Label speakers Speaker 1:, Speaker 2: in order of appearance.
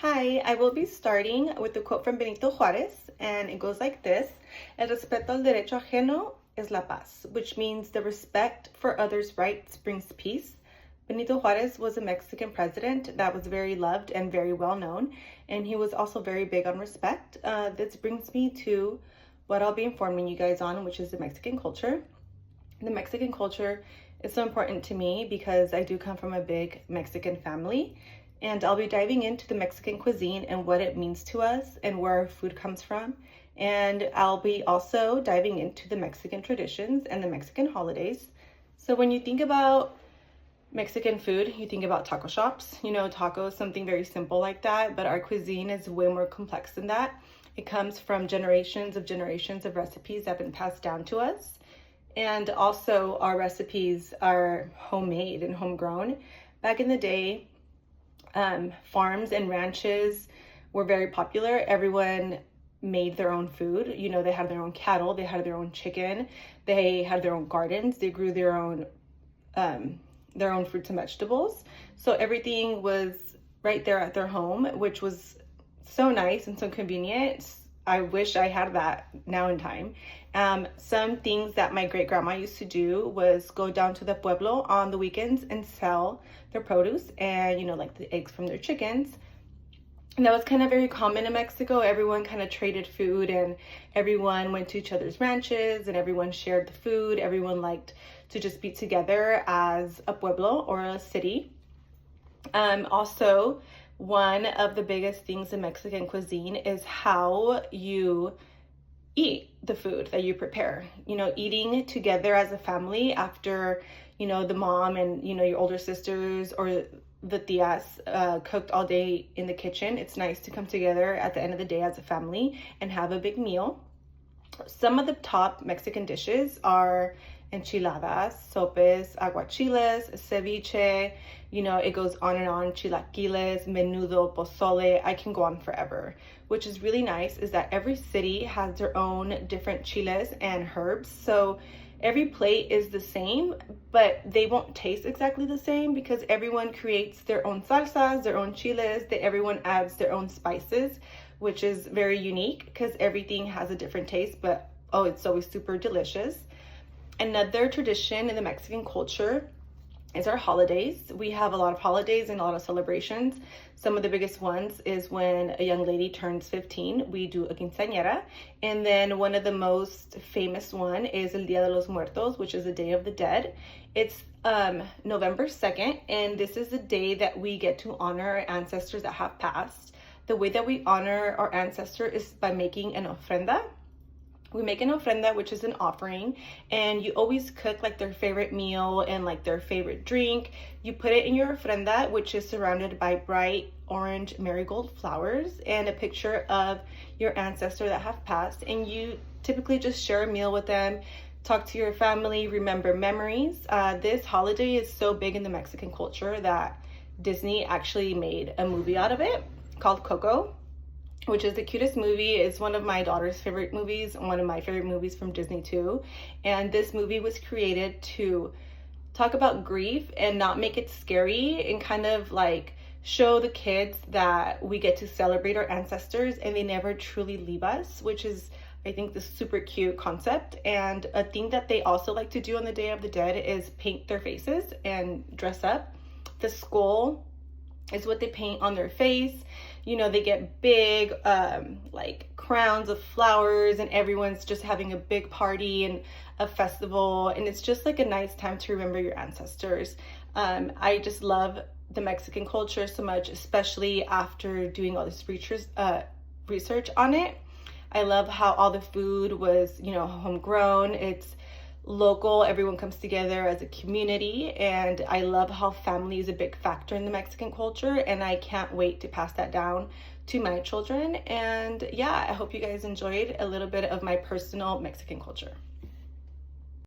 Speaker 1: Hi, I will be starting with a quote from Benito Juarez, and it goes like this: El respeto al derecho ajeno es la paz, which means the respect for others' rights brings peace. Benito Juarez was a Mexican president that was very loved and very well known, and he was also very big on respect. This brings me to what I'll be informing you guys on, which is the Mexican culture. The Mexican culture is so important to me because I do come from a big Mexican family, and I'll be diving into the Mexican cuisine and what it means to us and where our food comes from. And I'll be also diving into the Mexican traditions and the Mexican holidays. So when you think about Mexican food, you think about taco shops. Tacos, something very simple like that, but our cuisine is way more complex than that. It comes from generations of recipes that have been passed down to us. And also our recipes are homemade and homegrown. Back in the day, farms and ranches were very popular. Everyone made their own food. They had their own cattle, they had their own chicken, they had their own gardens, they grew their own fruits and vegetables. So everything was right there at their home, which was so nice and so convenient. I wish I had that now in time. Some things that my great grandma used to do was go down to the pueblo on the weekends and sell their produce and, like the eggs from their chickens. And that was kind of very common in Mexico. Everyone kind of traded food and everyone went to each other's ranches and everyone shared the food. Everyone liked to just be together as a pueblo or a city. Also, one of the biggest things in Mexican cuisine is how you eat the food that you prepare. Eating together as a family after, the mom and, your older sisters or the tias cooked all day in the kitchen. It's nice to come together at the end of the day as a family and have a big meal. Some of the top Mexican dishes are enchiladas, sopes, aguachiles, ceviche, it goes on and on, chilaquiles, menudo, pozole. I can go on forever. Which is really nice is that every city has their own different chiles and herbs. So every plate is the same, but they won't taste exactly the same because everyone creates their own salsas, their own chiles, everyone adds their own spices, which is very unique because everything has a different taste, but it's always super delicious. Another tradition in the Mexican culture is our holidays. We have a lot of holidays and a lot of celebrations. Some of the biggest ones is when a young lady turns 15, we do a quinceañera. And then one of the most famous one is El Día de los Muertos, which is the Day of the Dead. It's November 2nd, and this is the day that we get to honor our ancestors that have passed. The way that we honor our ancestor is by making an ofrenda. We make an ofrenda, which is an offering, and you always cook like their favorite meal and like their favorite drink. You put it in your ofrenda, which is surrounded by bright orange marigold flowers and a picture of your ancestor that have passed. And you typically just share a meal with them, talk to your family, remember memories. This holiday is so big in the Mexican culture that Disney actually made a movie out of it called Coco, which is the cutest movie. It's one of my daughter's favorite movies, one of my favorite movies from Disney too. And this movie was created to talk about grief and not make it scary and kind of like show the kids that we get to celebrate our ancestors and they never truly leave us, which is, I think, the super cute concept. And a thing that they also like to do on the Day of the Dead is paint their faces and dress up. The skull is what they paint on their face. They get big like crowns of flowers and everyone's just having a big party and a festival, and it's just like a nice time to remember your ancestors. I just love the Mexican culture so much, especially after doing all this research on it. I love how all the food was, homegrown. It's local, everyone comes together as a community, and I love how family is a big factor in the Mexican culture, and I can't wait to pass that down to my children. And yeah, I hope you guys enjoyed a little bit of my personal Mexican culture.